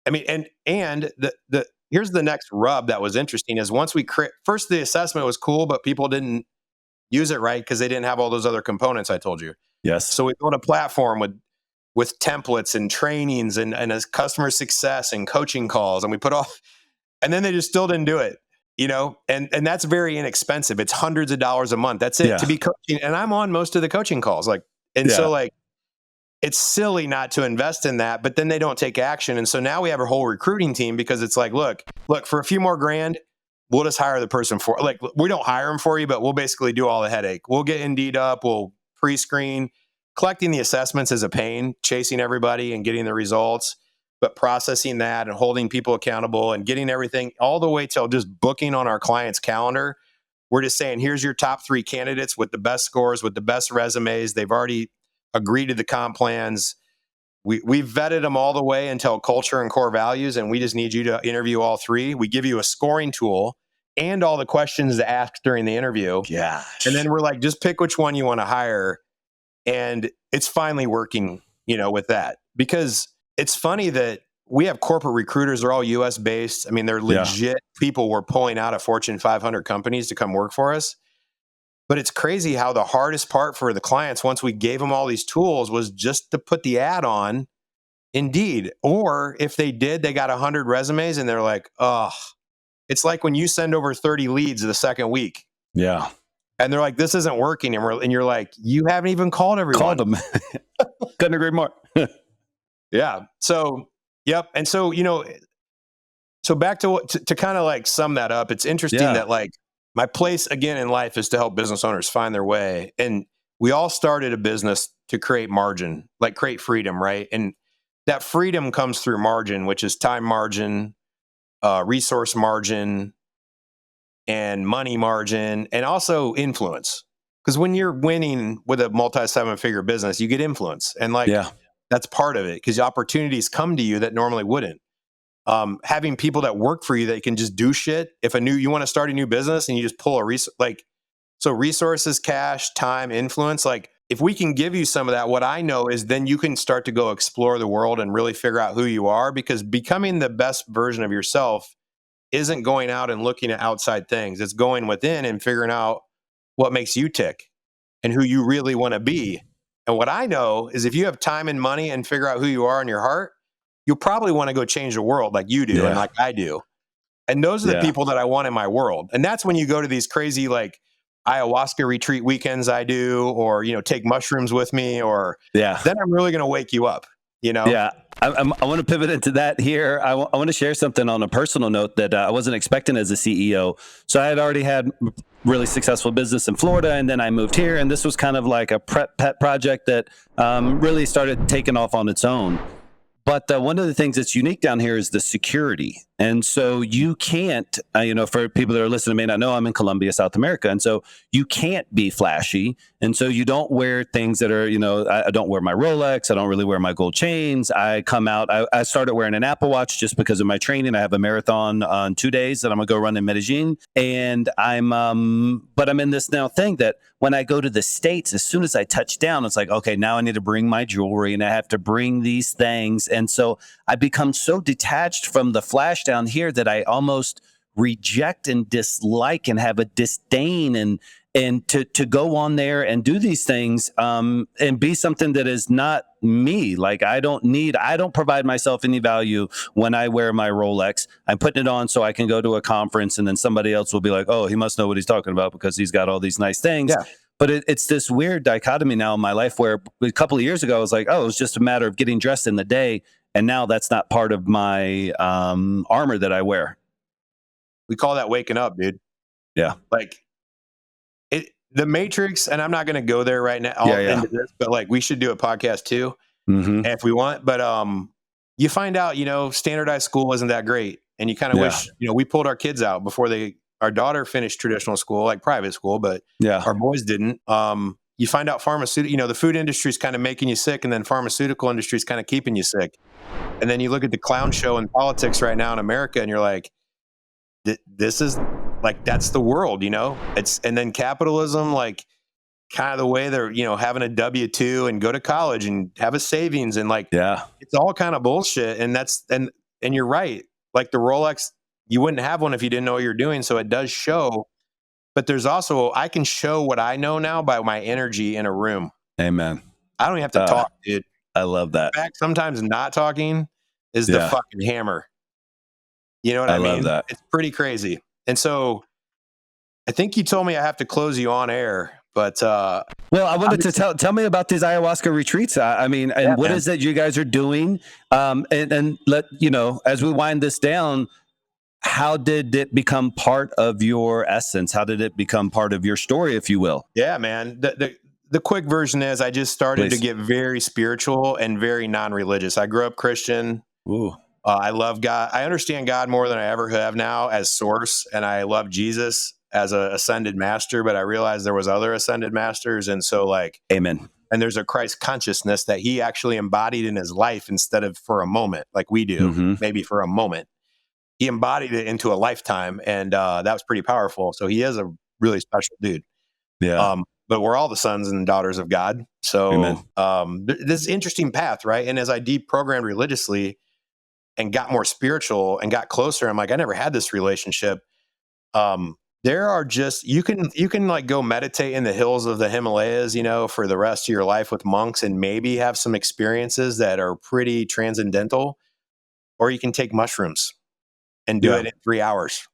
I mean, and the here's the next rub that was interesting is once we first the assessment was cool, but people didn't use it right because they didn't have all those other components I told you. Yes. So we built a platform with templates and trainings and a customer success and coaching calls, and we put and then they just still didn't do it. You know, and that's very inexpensive. It's hundreds of dollars a month. That's it to be coaching. And I'm on most of the coaching calls. So like, it's silly not to invest in that, but then they don't take action. And so now we have a whole recruiting team because it's like, look, for a few more grand, we'll just hire the person we don't hire them for you, but we'll basically do all the headache. We'll get Indeed up. We'll pre-screen. Collecting the assessments is a pain, chasing everybody and getting the results. But processing that and holding people accountable and getting everything all the way till just booking on our client's calendar. We're just saying, here's your top 3 candidates with the best scores, with the best resumes. They've already agreed to the comp plans. We've vetted them all the way until culture and core values, and we just need you to interview all 3. We give you a scoring tool and all the questions to ask during the interview. Gosh. And then we're like, just pick which one you want to hire. And it's finally working, with that. Because it's funny that we have corporate recruiters. They're all US based. I mean, they're legit people we're pulling out of Fortune 500 companies to come work for us. But it's crazy how the hardest part for the clients, once we gave them all these tools, was just to put the ad on Indeed. Or if they did, they got 100 resumes and they're like, oh, it's like when you send over 30 leads the second week. Yeah. And they're like, this isn't working. And you're like, you haven't even called everyone. Called them. Couldn't agree more. Yeah. So, yep. And so, so back to to kind of like sum that up, it's interesting that like my place again in life is to help business owners find their way. And we all started a business to create margin, like create freedom, right? And that freedom comes through margin, which is time margin, resource margin, and money margin, and also influence. Because when you're winning with a multi-7-figure business, you get influence. And that's part of it, because opportunities come to you that normally wouldn't. Having people that work for you that can just do shit. If you want to start a new business and you just pull so resources, cash, time, influence, like if we can give you some of that, what I know is then you can start to go explore the world and really figure out who you are, because becoming the best version of yourself isn't going out and looking at outside things. It's going within and figuring out what makes you tick and who you really want to be. And what I know is if you have time and money and figure out who you are in your heart, you'll probably want to go change the world like you do and like I do. And those are the people that I want in my world. And that's when you go to these crazy like ayahuasca retreat weekends I do, or, take mushrooms with me, or then I'm really going to wake you up, Yeah. I want to pivot into that here. I want to share something on a personal note that I wasn't expecting as a CEO. So I had already had really successful business in Florida, and then I moved here, and this was kind of like a pet project that really started taking off on its own. But one of the things that's unique down here is the security. And so you can't, for people that are listening may not know, I'm in Colombia, South America. And so you can't be flashy. And so you don't wear things that are, I don't wear my Rolex. I don't really wear my gold chains. I come out, I started wearing an Apple Watch just because of my training. I have a marathon on 2 days that I'm going to go run in Medellin. And but I'm in this now thing that when I go to the States, as soon as I touch down, it's like, okay, now I need to bring my jewelry and I have to bring these things. And so I become so detached from the flash down here that I almost reject and dislike and have a disdain and to go on there and do these things and be something that is not me. Like I don't provide myself any value when I wear my Rolex. I'm putting it on so I can go to a conference and then somebody else will be like, oh, he must know what he's talking about because he's got all these nice things. Yeah. But it's this weird dichotomy now in my life where a couple of years ago, I was like, oh, it was just a matter of getting dressed in the day. And now that's not part of my armor that I wear. We call that waking up, dude. Yeah. Like the Matrix, and I'm not going to go there right now into this, but like we should do a podcast too, if we want. But you find out, standardized school isn't that great. And you kind of wish, we pulled our kids out before our daughter finished traditional school, like private school, but our boys didn't. You find out pharmaceutical, the food industry is kind of making you sick, and then pharmaceutical industry is kind of keeping you sick. And then you look at the clown show in politics right now in America, and you're like, this is like, that's the world, and then capitalism, like kind of the way they're, having a W-2 and go to college and have a savings and like, it's all kind of bullshit. And and you're right. Like the Rolex, you wouldn't have one if you didn't know what you're doing. So it does show, but there's also, I can show what I know now by my energy in a room. Amen. I don't even have to talk, dude. I love that. In fact, sometimes not talking is the fucking hammer. You know what I mean? Love that. It's pretty crazy. And so I think you told me I have to close you on air, but well, I wanted to tell me about these ayahuasca retreats. What is that you guys are doing? And let as we wind this down, how did it become part of your essence? How did it become part of your story, if you will? Yeah, man. The quick version is I just started to get very spiritual and very non-religious. I grew up Christian. Ooh. I love God. I understand God more than I ever have now as source. And I love Jesus as a ascended master, but I realized there was other ascended masters. And so like, amen. And there's a Christ consciousness that he actually embodied in his life instead of for a moment, like we do, maybe for a moment. He embodied it into a lifetime. And that was pretty powerful. So he is a really special dude. Yeah. But we're all the sons and daughters of God. So this is an interesting path, right? And as I deprogrammed religiously and got more spiritual and got closer, I'm like, I never had this relationship. There are just, you can like go meditate in the hills of the Himalayas, for the rest of your life with monks and maybe have some experiences that are pretty transcendental, or you can take mushrooms and do it in 3 hours.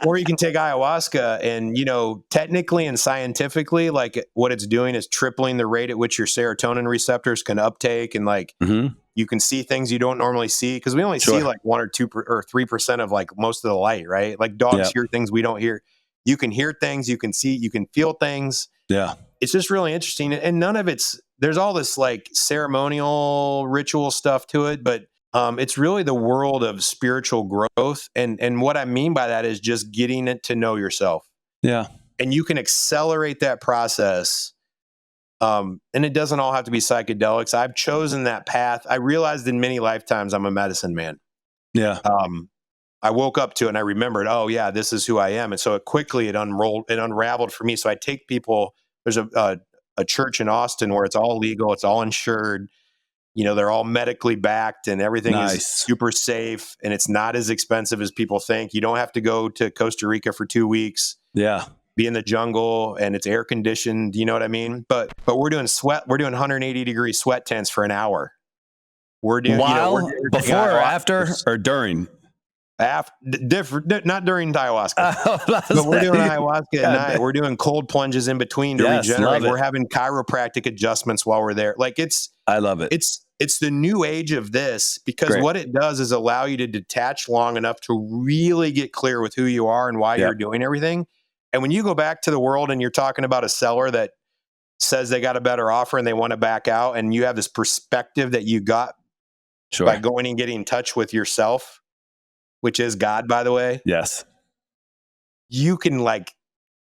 Or you can take ayahuasca and, technically and scientifically, like what it's doing is tripling the rate at which your serotonin receptors can uptake. And like, you can see things you don't normally see because we only see like 1 or 2 or 3% of like most of the light, right? Like dogs hear things we don't hear. You can hear things, you can see, you can feel things. Yeah. It's just really interesting. And none of there's all this like ceremonial ritual stuff to it, but it's really the world of spiritual growth. And what I mean by that is just getting it to know yourself. Yeah. And you can accelerate that process. And it doesn't all have to be psychedelics. I've chosen that path. I realized in many lifetimes I'm a medicine man. Yeah. I woke up to it and I remembered, oh yeah, this is who I am. And so it unraveled for me. So I take people, there's a church in Austin where it's all legal, it's all insured. they're all medically backed and everything Nice. is super safe and it's not as expensive as people think. You don't have to go to Costa Rica for 2 weeks. Yeah. Be in the jungle and it's air conditioned. You know what I mean? But we're doing 180 degree sweat tents for an hour. We're doing, before or after or during? Not during ayahuasca, but we're doing ayahuasca at night. We're doing cold plunges in between to regenerate. We're having chiropractic adjustments while we're there. Like I love it. It's the new age of this because what it does is allow you to detach long enough to really get clear with who you are and why you're doing everything. And when you go back to the world and you're talking about a seller that says they got a better offer and they want to back out, and you have this perspective that you got by going and getting in touch with yourself, which is God, by the way. Yes. You can like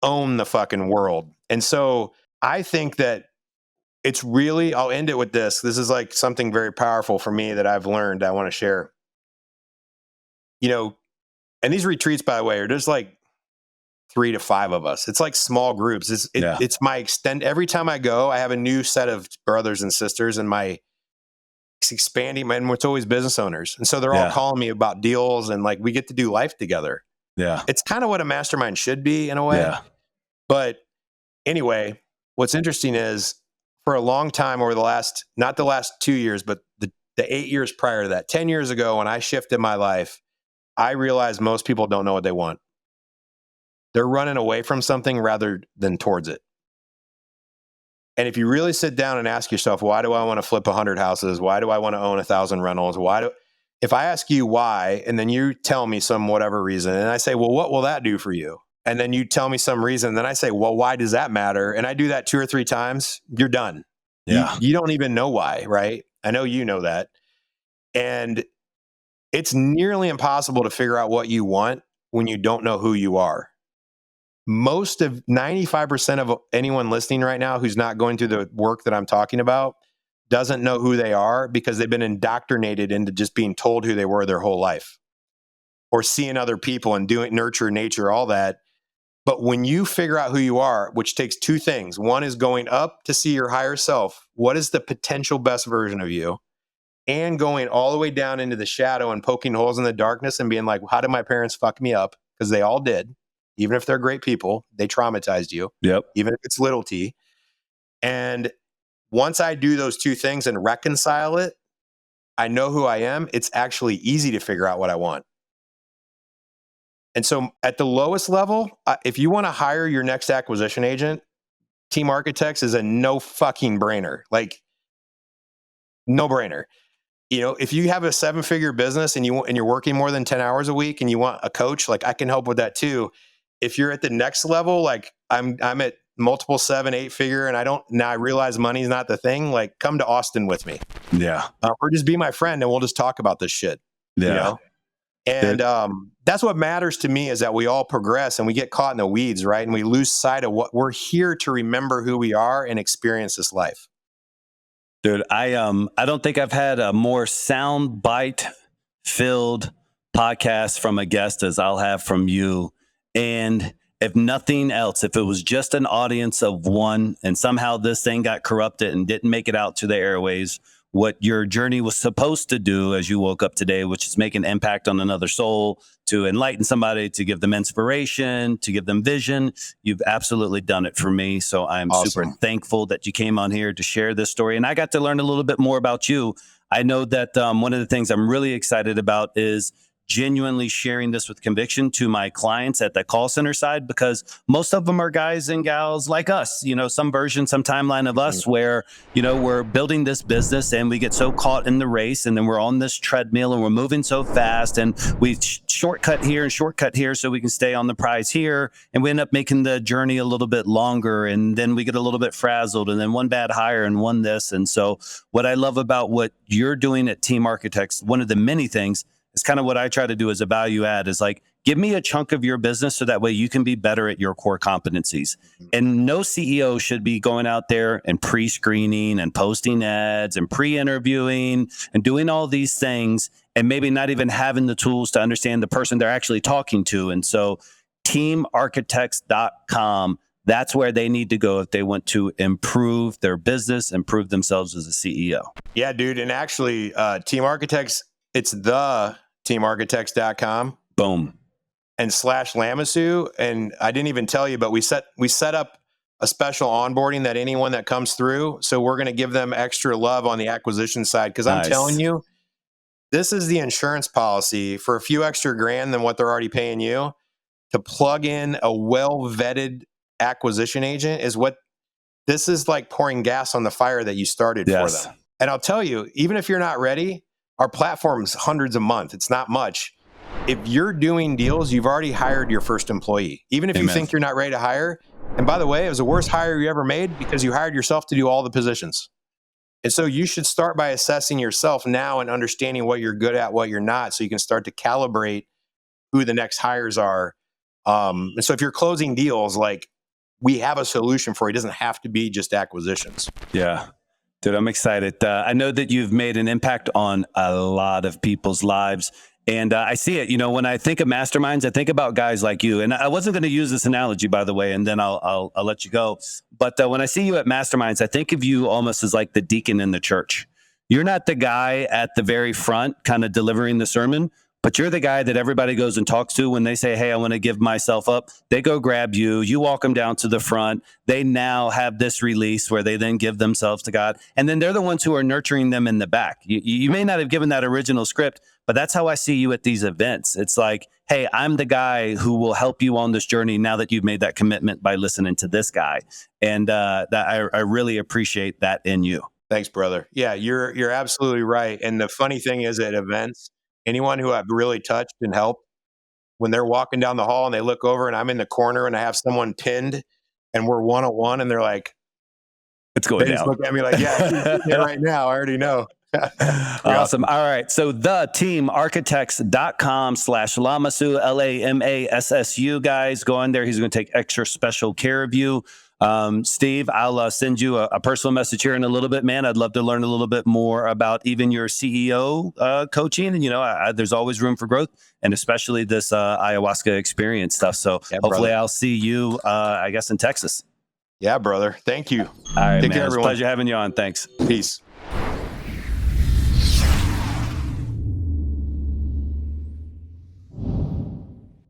own the fucking world. And so I think that it's really, I'll end it with this. This is like something very powerful for me that I've learned I want to share. And these retreats, by the way, are just like 3 to 5 of us. It's like small groups. It's my extend. Every time I go, I have a new set of brothers and sisters, and it's expanding. And it's always business owners, and so they're all calling me about deals, and like we get to do life together. Yeah, it's kind of what a mastermind should be in a way. Yeah. But anyway, what's interesting is for a long time over not the last 2 years, but the 8 years prior to that, 10 years ago, when I shifted my life, I realized most people don't know what they want. They're running away from something rather than towards it. And if you really sit down and ask yourself, why do I want to flip 100 houses? Why do I want to own 1,000 rentals? If I ask you why, and then you tell me some whatever reason, and I say, well, what will that do for you? And then you tell me some reason, and then I say, well, why does that matter? And I do that 2 or 3 times, you're done. Yeah. You don't even know why, right? I know you know that. And it's nearly impossible to figure out what you want when you don't know who you are. 95% of anyone listening right now who's not going through the work that I'm talking about doesn't know who they are because they've been indoctrinated into just being told who they were their whole life, or seeing other people and doing nurture, nature, all that. But when you figure out who you are, which takes 2 things. One is going up to see your higher self. What is the potential best version of you? And going all the way down into the shadow and poking holes in the darkness and being like, how did my parents fuck me up? Because they all did. Even if they're great people, they traumatized you. Yep. Even if it's little t. And once I do those 2 things and reconcile it, I know who I am. It's actually easy to figure out what I want. And so at the lowest level, if you want to hire your next acquisition agent, Team Architects is a no fucking brainer. Like, no brainer. If you have a 7-figure business and you're working more than 10 hours a week and you want a coach, like I can help with that too. If you're at the next level, like I'm at multiple 7, 8-figure and I realize money's not the thing, like come to Austin with me. Yeah. Or just be my friend and we'll just talk about this shit. Yeah. And that's what matters to me, is that we all progress and we get caught in the weeds, right? And we lose sight of what we're here to remember who we are and experience this life. Dude, I don't think I've had a more sound bite filled podcast from a guest as I'll have from you. And if nothing else, if it was just an audience of one and somehow this thing got corrupted and didn't make it out to the airways, what your journey was supposed to do as you woke up today, which is make an impact on another soul, to enlighten somebody, to give them inspiration, to give them vision. You've absolutely done it for me. So I'm super thankful that you came on here to share this story. And I got to learn a little bit more about you. I know that one of the things I'm really excited about is genuinely sharing this with conviction to my clients at the call center side, because most of them are guys and gals like us, some version, some timeline of us where, we're building this business and we get so caught in the race, and then we're on this treadmill and we're moving so fast and we shortcut here and shortcut here so we can stay on the prize here. And we end up making the journey a little bit longer, and then we get a little bit frazzled, and then one bad hire and one this. And so what I love about what you're doing at Team Architects, one of the many things, it's kind of what I try to do as a value add, is like, give me a chunk of your business so that way you can be better at your core competencies. And no CEO should be going out there and pre-screening and posting ads and pre-interviewing and doing all these things and maybe not even having the tools to understand the person they're actually talking to. And so teamarchitects.com, That's where they need to go if they want to improve their business, improve themselves as a CEO. Yeah, dude. And actually, Team Architects, it's the teamarchitects.com. Boom. And /Lamassu. And I didn't even tell you, but we set up a special onboarding that anyone that comes through. So we're going to give them extra love on the acquisition side. Because I'm telling you, this is the insurance policy for a few extra grand than what they're already paying you to plug in a well-vetted acquisition agent is what this is like pouring gas on the fire that you started for them. And I'll tell you, even if you're not ready, our platform's hundreds a month. It's not much. If you're doing deals, you've already hired your first employee. Even if you think you're not ready to hire. And by the way, it was the worst hire you ever made because you hired yourself to do all the positions. And so you should start by assessing yourself now and understanding what you're good at, what you're not, so you can start to calibrate who the next hires are. And so if you're closing deals, like we have a solution for it. It doesn't have to be just acquisitions. Yeah. Dude, I'm excited. I know that you've made an impact on a lot of people's lives. And I see it, when I think of masterminds, I think about guys like you. And I wasn't going to use this analogy, by the way, and then I'll let you go. But when I see you at masterminds, I think of you almost as like the deacon in the church. You're not the guy at the very front kind of delivering the sermon, but you're the guy that everybody goes and talks to when they say, hey, I want to give myself up. They go grab you. You walk them down to the front. They now have this release where they then give themselves to God. And then they're the ones who are nurturing them in the back. You may not have given that original script, but that's how I see you at these events. It's like, hey, I'm the guy who will help you on this journey now that you've made that commitment by listening to this guy. And I really appreciate that in you. Thanks, brother. Yeah, you're absolutely right. And the funny thing is at events, anyone who I've really touched and helped, when they're walking down the hall and they look over and I'm in the corner and I have someone pinned and we're one-on-one and they're like, it's going down. They just look at me like, yeah, I'm sitting here right now. I already know. Awesome. All right. So theteamarchitects.com /Lamassu, LAMASSU, guys, go on there. He's going to take extra special care of you. Steve, I'll send you a personal message here in a little bit, man. I'd love to learn a little bit more about even your CEO coaching. And, there's always room for growth, and especially this ayahuasca experience stuff. So hopefully brother. I'll see you, I guess, in Texas. Yeah, brother. Thank you. All right, man. It was a pleasure having you on. Thanks. Peace.